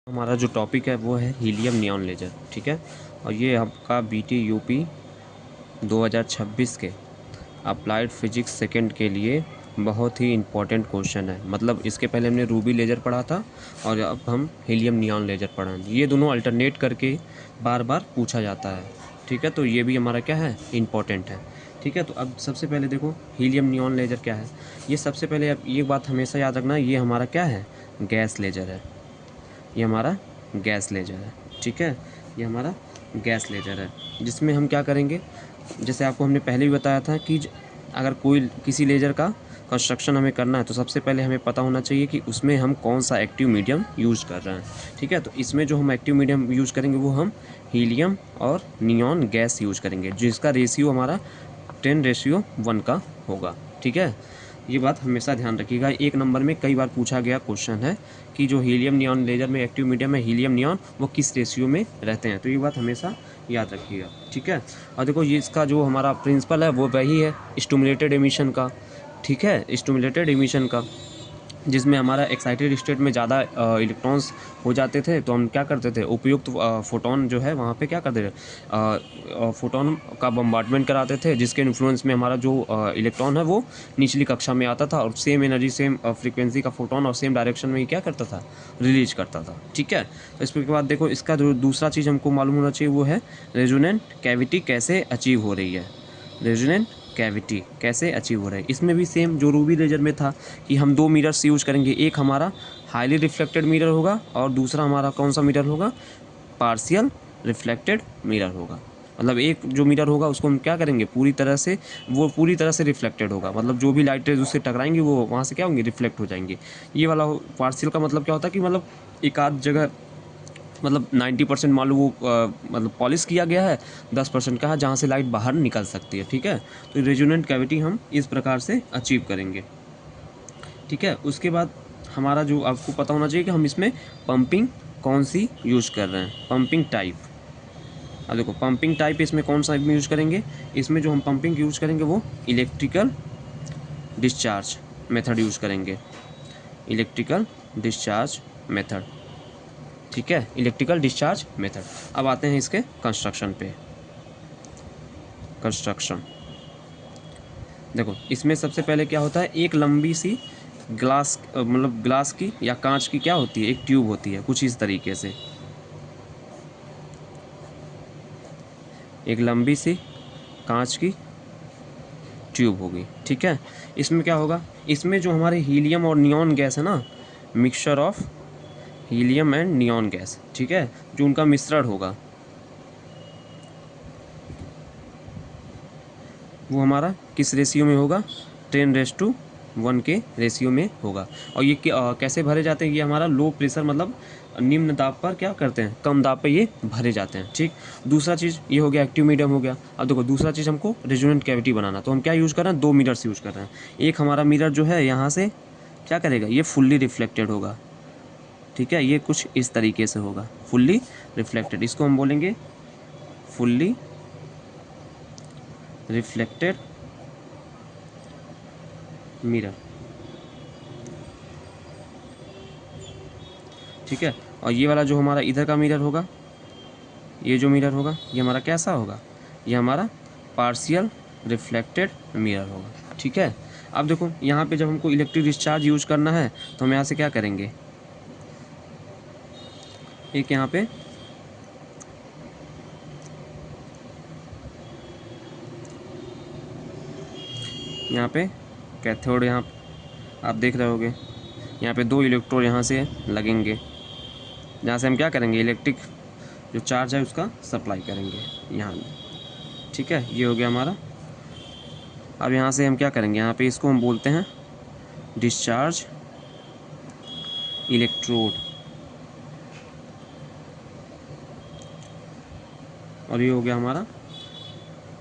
हमारा जो टॉपिक है वो है हीलियम नियॉन लेज़र, ठीक है। और ये आपका बीटी यूपी 2026 के अप्लाइड फिजिक्स सेकंड के लिए बहुत ही इम्पोर्टेंट क्वेश्चन है। मतलब इसके पहले हमने रूबी लेज़र पढ़ा था और अब हम हीलियम नियॉन लेज़र पढ़ेंगे। ये दोनों अल्टरनेट करके बार बार पूछा जाता है, ठीक है। तो ये भी हमारा क्या है, इम्पोर्टेंट है, ठीक है। तो अब सबसे पहले देखो हीलियम नियॉन लेज़र क्या है। ये सबसे पहले अब ये बात हमेशा याद रखना, ये हमारा क्या है, गैस लेज़र है। ये हमारा गैस लेज़र है, ठीक है। ये हमारा गैस लेज़र है जिसमें हम क्या करेंगे, जैसे आपको हमने पहले भी बताया था कि अगर कोई किसी लेज़र का कंस्ट्रक्शन हमें करना है तो सबसे पहले हमें पता होना चाहिए कि उसमें हम कौन सा एक्टिव मीडियम यूज़ कर रहे हैं, ठीक है। तो इसमें जो हम एक्टिव मीडियम यूज़ करेंगे वो हम हीलियम और नियॉन गैस यूज़ करेंगे, जिसका रेशियो हमारा 10:1 का होगा, ठीक है। ये बात हमेशा ध्यान रखिएगा। एक नंबर में कई बार पूछा गया क्वेश्चन है कि जो हीलियम नियॉन लेज़र में एक्टिव मीडियम है हीलियम नियॉन, वो किस रेशियो में रहते हैं। तो ये बात हमेशा याद रखिएगा, ठीक है। और देखो ये इसका जो हमारा प्रिंसिपल है वो वही है स्टिमुलेटेड एमिशन का, ठीक है, स्टिमुलेटेड एमिशन का, जिसमें हमारा एक्साइटेड स्टेट में ज़्यादा इलेक्ट्रॉन्स हो जाते थे तो हम क्या करते थे, उपयुक्त फोटोन जो है वहाँ पे क्या करते थे, फोटोन का बम्बार्डमेंट कराते थे, जिसके इन्फ्लुएंस में हमारा जो इलेक्ट्रॉन है वो निचली कक्षा में आता था और सेम एनर्जी सेम फ्रीक्वेंसी का फोटोन और सेम डायरेक्शन में ही क्या करता था, रिलीज करता था, ठीक है। तो इसके बाद देखो इसका जो दूसरा चीज़ हमको मालूम होना चाहिए वो है रेजोनेंट कैविटी कैसे अचीव हो रही है। रेजोनेंट कैविटी कैसे अचीव हो रहा है, इसमें भी सेम जो रूबी लेज़र में था कि हम दो मिरर्स यूज करेंगे। एक हमारा हाईली रिफ्लेक्टेड मिरर होगा और दूसरा हमारा कौन सा मिरर होगा, पार्शियल रिफ्लेक्टेड मिरर होगा। मतलब एक जो मिरर होगा उसको हम क्या करेंगे, पूरी तरह से वो पूरी तरह से रिफ्लेक्टेड होगा, मतलब जो भी लाइट रेज उससे टकराएंगी वो वहाँ से क्या होंगे, रिफ्लेक्ट हो जाएंगे। ये वाला पार्शियल का मतलब क्या होता है कि मतलब एक आध जगह मतलब 90% मान लो वो मतलब पॉलिश किया गया है, 10% का है जहाँ से लाइट बाहर निकल सकती है, ठीक है। तो रेजोनेंट कैविटी हम इस प्रकार से अचीव करेंगे, ठीक है। उसके बाद हमारा जो आपको पता होना चाहिए कि हम इसमें पंपिंग कौन सी यूज़ कर रहे हैं, पंपिंग टाइप। अब देखो पंपिंग टाइप इसमें कौन सा यूज़ करेंगे, इसमें जो हम पंपिंग यूज़ करेंगे वो इलेक्ट्रिकल डिस्चार्ज मेथड यूज़ करेंगे, इलेक्ट्रिकल डिस्चार्ज मेथड, ठीक है, इलेक्ट्रिकल डिस्चार्ज मेथड। अब आते हैं इसके कंस्ट्रक्शन पे। कंस्ट्रक्शन देखो इसमें सबसे पहले क्या होता है, एक लंबी सी ग्लास मतलब ग्लास की या कांच की क्या होती है, एक ट्यूब होती है कुछ इस तरीके से, एक लंबी सी कांच की ट्यूब होगी, ठीक है। इसमें क्या होगा, इसमें जो हमारे हीलियम और नियॉन गैस है ना, mixture of helium and neon gas, ठीक है, जो उनका मिश्रण होगा वो हमारा किस रेशियो में होगा, 10:1 के रेशियो में होगा। और ये कैसे भरे जाते हैं, ये हमारा लो प्रेशर मतलब निम्न दाब पर क्या करते हैं, कम दाब पे ये भरे जाते हैं, ठीक। दूसरा चीज़ ये हो गया एक्टिव मीडियम हो गया। अब देखो दूसरा चीज़ हमको रेजोनेंट कैविटी बनाना, तो हम क्या यूज़ कर रहे हैं, दो मिरर्स यूज़ कर रहे हैं। एक हमारा मिरर जो है यहाँ से क्या करेगा, ये फुल्ली रिफ्लेक्टेड होगा, ठीक है, ये कुछ इस तरीके से होगा फुल्ली रिफ्लेक्टेड, इसको हम बोलेंगे फुल्ली रिफ्लेक्टेड मिरर, ठीक है। और ये वाला जो हमारा इधर का मिरर होगा, ये जो मिरर होगा ये हमारा कैसा होगा, ये हमारा पार्शियल रिफ्लेक्टेड मिरर होगा, ठीक है। अब देखो यहाँ पे जब हमको इलेक्ट्रिक डिस्चार्ज यूज करना है तो हम यहाँ से क्या करेंगे, एक यहाँ पे कैथोड, यहाँ आप देख रहे होगे यहाँ पे दो इलेक्ट्रोड यहाँ से लगेंगे, जहाँ से हम क्या करेंगे, इलेक्ट्रिक जो चार्ज है उसका सप्लाई करेंगे यहाँ, ठीक है। ये हो गया हमारा। अब यहाँ से हम क्या करेंगे, यहाँ पे इसको हम बोलते हैं डिस्चार्ज इलेक्ट्रोड, और ये हो गया हमारा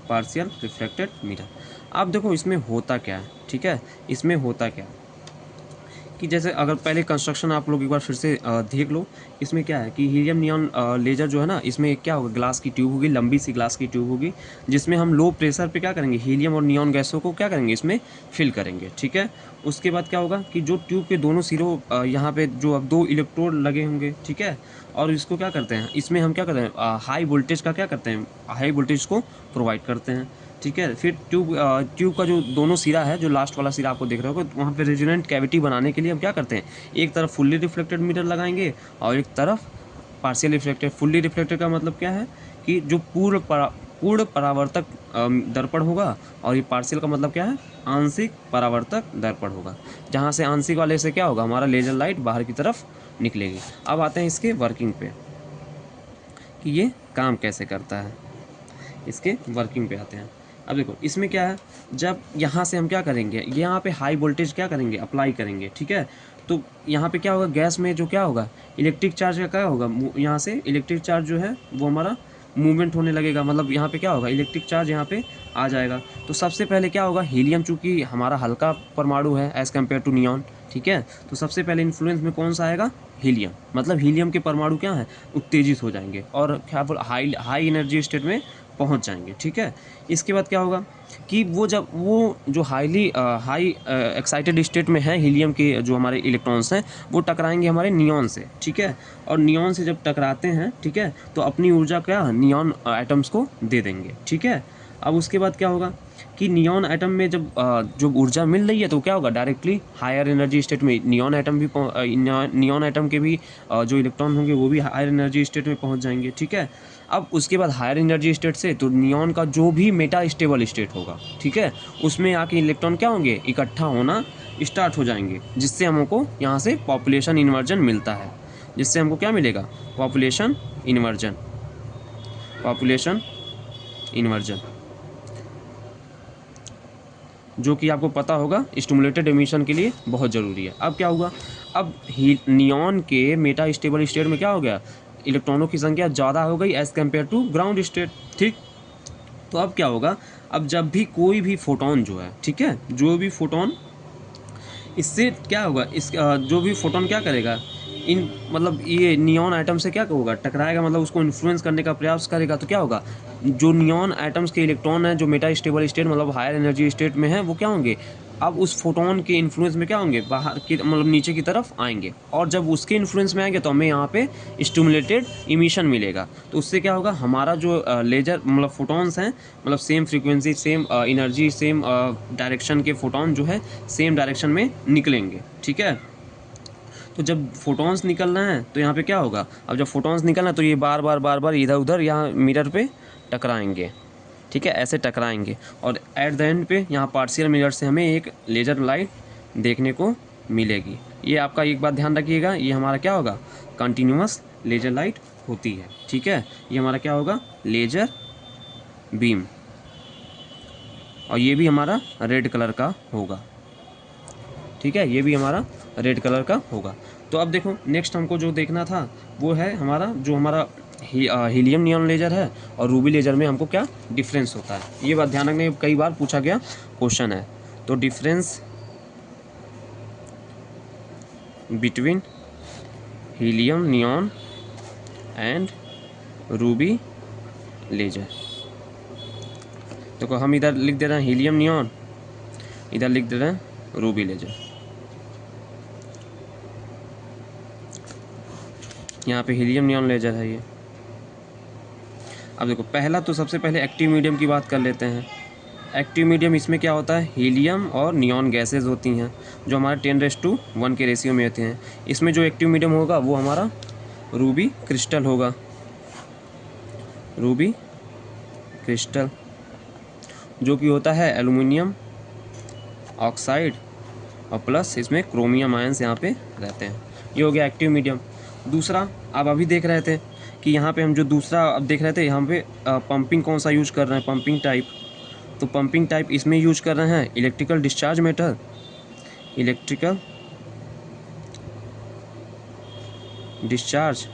पार्शियल रिफ्लेक्टेड मिरर। अब देखो इसमें होता क्या है, ठीक है, इसमें होता क्या, कि जैसे अगर पहले कंस्ट्रक्शन आप लोग एक बार फिर से देख लो, इसमें क्या है कि हीलियम नियॉन लेजर जो है ना, इसमें क्या होगा, ग्लास की ट्यूब होगी, लंबी सी ग्लास की ट्यूब होगी, जिसमें हम लो प्रेशर पे क्या करेंगे, हीलियम और नियॉन गैसों को क्या करेंगे, इसमें फिल करेंगे। ठीक है, उसके बाद क्या होगा कि जो ट्यूब के दोनों सिरों यहाँ पे जो अब 2 इलेक्ट्रोड लगे होंगे, ठीक है, और इसको क्या करते हैं, इसमें हम क्या करते हैं, हाई वोल्टेज का क्या करते हैं, हाई वोल्टेज को प्रोवाइड करते हैं। ठीक है, फिर ट्यूब का जो दोनों सिरा है, जो लास्ट वाला सिरा आपको देख रहे हो, वहाँ पे रेजोनेंट कैविटी बनाने के लिए हम क्या करते हैं, एक तरफ फुल्ली रिफ्लेक्टेड मिरर लगाएंगे और एक तरफ पार्शियल रिफ्लेक्टेड। फुल्ली रिफ्लेक्टेड का मतलब क्या है कि जो पूर्ण परावर्तक दर्पण होगा, और ये पार्शियल का मतलब क्या है, आंशिक परावर्तक दर्पण होगा, जहाँ से आंशिक वाले से क्या होगा, हमारा लेजर लाइट बाहर की तरफ निकलेगी। अब आते हैं इसके वर्किंग पे कि ये काम कैसे करता है, इसके वर्किंग पे आते हैं। अब देखो इसमें क्या है, जब यहाँ से हम क्या करेंगे, यहाँ पे हाई वोल्टेज क्या करेंगे, अप्लाई करेंगे। ठीक है, तो यहाँ पे क्या होगा, गैस में जो क्या होगा, इलेक्ट्रिक चार्ज का क्या होगा, यहाँ से इलेक्ट्रिक चार्ज जो है वो हमारा मूवमेंट होने लगेगा, मतलब यहाँ पे क्या होगा, इलेक्ट्रिक चार्ज यहाँ पे आ जाएगा। तो सबसे पहले क्या होगा, हीलियम चूँकि हमारा हल्का परमाणु है एज़ कम्पेयर टू नियॉन, ठीक है, तो सबसे पहले इन्फ्लुएंस में कौन सा आएगा, हीलियम, मतलब हीलियम के परमाणु क्या है, उत्तेजित हो जाएंगे और क्या बोल हाई एनर्जी स्टेट में पहुंच जाएंगे। ठीक है, इसके बाद क्या होगा कि वो जो हाई एक्साइटेड स्टेट में है, हीलियम के जो हमारे इलेक्ट्रॉन्स हैं वो टकराएंगे हमारे नियॉन से। ठीक है, और नियॉन से जब टकराते हैं, ठीक है, तो अपनी ऊर्जा क्या नियॉन एटम्स को दे देंगे। ठीक है, अब उसके बाद क्या होगा कि नियॉन एटम में जब ऊर्जा मिल रही है तो क्या होगा, डायरेक्टली हायर एनर्जी स्टेट में नियॉन एटम के भी जो इलेक्ट्रॉन होंगे वो भी हायर एनर्जी स्टेट में पहुंच जाएंगे। ठीक है, अब उसके बाद हायर एनर्जी स्टेट से तो नियॉन का जो भी मेटा स्टेबल स्टेट होगा, ठीक है, उसमें आके इलेक्ट्रॉन क्या होंगे, इकट्ठा होना स्टार्ट हो जाएंगे, जिससे हमको यहाँ से पॉपुलेशन इन्वर्जन मिलता है। जिससे हमको क्या मिलेगा, पॉपुलेशन इन्वर्जन, जो कि आपको पता होगा स्टिमुलेटेड एमिशन के लिए बहुत ज़रूरी है। अब क्या हुआ, अब नियॉन के मेटा स्टेबल स्टेट में क्या हो गया, इलेक्ट्रॉनों की संख्या ज़्यादा हो गई as compared to ground state. ठीक, तो अब क्या होगा, अब जब भी कोई भी फोटोन जो है, ठीक है, जो भी फोटोन, इससे क्या होगा, जो भी फोटोन क्या करेगा, इन मतलब ये नियॉन एटम से क्या होगा, टकराएगा, मतलब उसको इन्फ्लुएंस करने का प्रयास करेगा। तो क्या होगा, जो नियॉन एटम्स के इलेक्ट्रॉन हैं जो मेटा स्टेबल स्टेट मतलब हायर एनर्जी स्टेट में है, वो क्या होंगे, अब उस फोटोन के इन्फ्लुएंस में क्या होंगे, बाहर की मतलब नीचे की तरफ आएंगे, और जब उसके इन्फ्लुएंस में आएंगे तो हमें यहाँ पे स्टिमुलेटेड इमिशन मिलेगा। तो उससे क्या होगा, हमारा जो लेजर मतलब फोटॉन्स हैं, मतलब same frequency, same energy, same direction के फोटॉन जो है सेम डायरेक्शन में निकलेंगे। ठीक है, तो जब फोटॉन्स निकल रहे हैं तो यहाँ पे क्या होगा, अब जब फोटॉन्स निकल रहे हैं तो ये बार बार इधर उधर यहाँ मिरर पे टकराएंगे। ठीक है, ऐसे टकराएंगे, और एट द एंड पे यहाँ पार्शियल मिरर से हमें एक लेज़र लाइट देखने को मिलेगी। ये आपका एक बात ध्यान रखिएगा, ये हमारा क्या होगा, कंटिन्यूअस लेज़र लाइट होती है। ठीक है, ये हमारा क्या होगा, लेज़र बीम, और ये भी हमारा रेड कलर का होगा। ठीक है, ये भी हमारा रेड कलर का होगा। तो अब देखो नेक्स्ट हमको जो देखना था वो है हमारा जो हमारा हीलियम नियॉन लेज़र है और रूबी लेज़र में हमको क्या डिफरेंस होता है। ये बात ध्यान रखने, कई बार पूछा गया क्वेश्चन है। तो difference between helium neon and Ruby laser, देखो हम इधर लिख दे रहे हैं हीलियम नियॉन, इधर लिख दे रहे हैं रूबी लेज़र। यहाँ पे हीलियम नियॉन लेज़र है ये। अब देखो पहला तो सबसे पहले एक्टिव मीडियम की बात कर लेते हैं। एक्टिव मीडियम इसमें क्या होता है, हीलियम और नियॉन गैसेज होती हैं जो हमारे 10⁻1 के रेशियो में होते हैं। इसमें जो एक्टिव मीडियम होगा वो हमारा रूबी क्रिस्टल होगा, रूबी क्रिस्टल, जो कि होता है एल्युमिनियम ऑक्साइड और प्लस इसमें क्रोमियम आयंस यहाँ पे रहते हैं। ये हो गया एक्टिव मीडियम। दूसरा आप अभी देख रहे थे कि यहाँ पे हम जो दूसरा अब देख रहे थे, यहाँ पे पंपिंग कौन सा यूज कर रहे हैं, पंपिंग टाइप। तो पंपिंग टाइप इसमें यूज कर रहे हैं electrical discharge method, electrical discharge,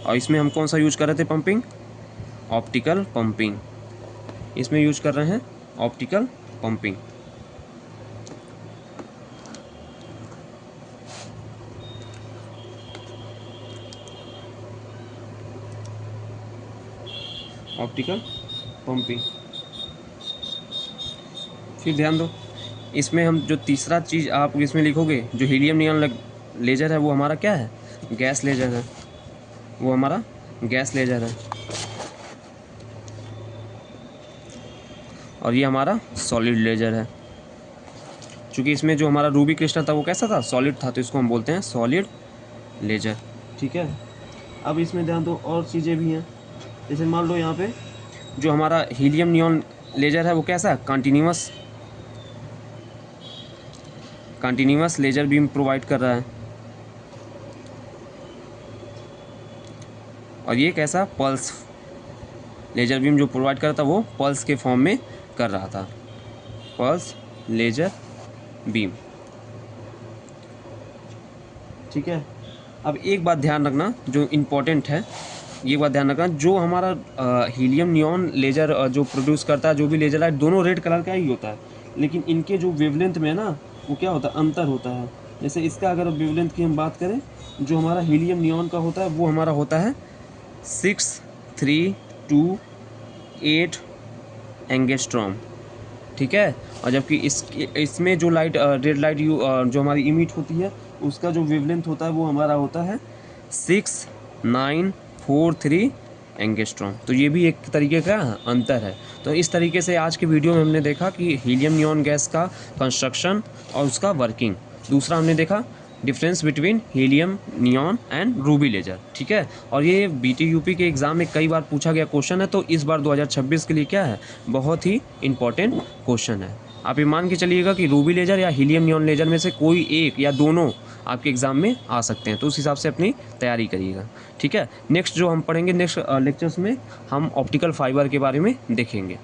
और इसमें हम कौन सा यूज कर रहे थे पंपिंग, ऑप्टिकल पंपिंग। इसमें यूज कर रहे हैं ऑप्टिकल पंपिंग। Optical pumping. फिर ध्यान दो, इसमें हम जो तीसरा चीज़ आप इसमें लिखोगे, जो हीलियम नियॉन लेजर है वो हमारा क्या है, गैस लेजर है, वो हमारा गैस लेजर है। और ये हमारा सॉलिड लेजर है। क्योंकि इसमें जो हमारा रूबी क्रिस्टल था वो कैसा था, सॉलिड था, तो इसको हम बोलते हैं सॉलिड लेजर। ठीक है, अब इसमें ध्यान दो और चीज़ें भी हैं। जैसे मान लो यहाँ पे जो हमारा हीलियम नियॉन लेजर है वो कैसा है, कंटिन्यूअस लेजर बीम प्रोवाइड कर रहा है। और ये कैसा, पल्स लेजर बीम जो प्रोवाइड कर रहा था वो पल्स के फॉर्म में कर रहा था, पल्स लेजर बीम। ठीक है, अब एक बात ध्यान रखना जो इम्पोर्टेंट है, ये बात ध्यान रखना, जो हमारा हीलियम नियॉन लेजर जो प्रोड्यूस करता है, जो भी लेजर लाइट, दोनों रेड कलर का ही होता है, लेकिन इनके जो वेवलेंथ में ना वो क्या होता है, अंतर होता है। जैसे इसका अगर वेवलेंथ की हम बात करें, जो हमारा हीलियम नियॉन का होता है वो हमारा होता है 6328 एंगस्ट्रॉम। ठीक है, और जबकि इसमें जो लाइट रेड लाइट जो हमारी इमिट होती है उसका जो वेवलेंथ होता है वो हमारा होता है 6943 एंगस्ट्रॉम। तो ये भी एक तरीके का अंतर है। तो इस तरीके से आज के वीडियो में हमने देखा कि हीलियम नियॉन गैस का कंस्ट्रक्शन और उसका वर्किंग। दूसरा हमने देखा difference between helium neon and ruby laser. ठीक है, और ये BTUP के एग्ज़ाम में कई बार पूछा गया क्वेश्चन है, तो इस बार 2026 के लिए क्या है, बहुत ही इंपॉर्टेंट क्वेश्चन है। आप ये मान के चलिएगा कि रूबी लेजर या हीलियम नियॉन लेजर में से कोई एक या दोनों आपके एग्ज़ाम में आ सकते हैं, तो उस हिसाब से अपनी तैयारी करिएगा। ठीक है, नेक्स्ट जो हम पढ़ेंगे नेक्स्ट लेक्चर्स में हम ऑप्टिकल फाइबर के बारे में देखेंगे।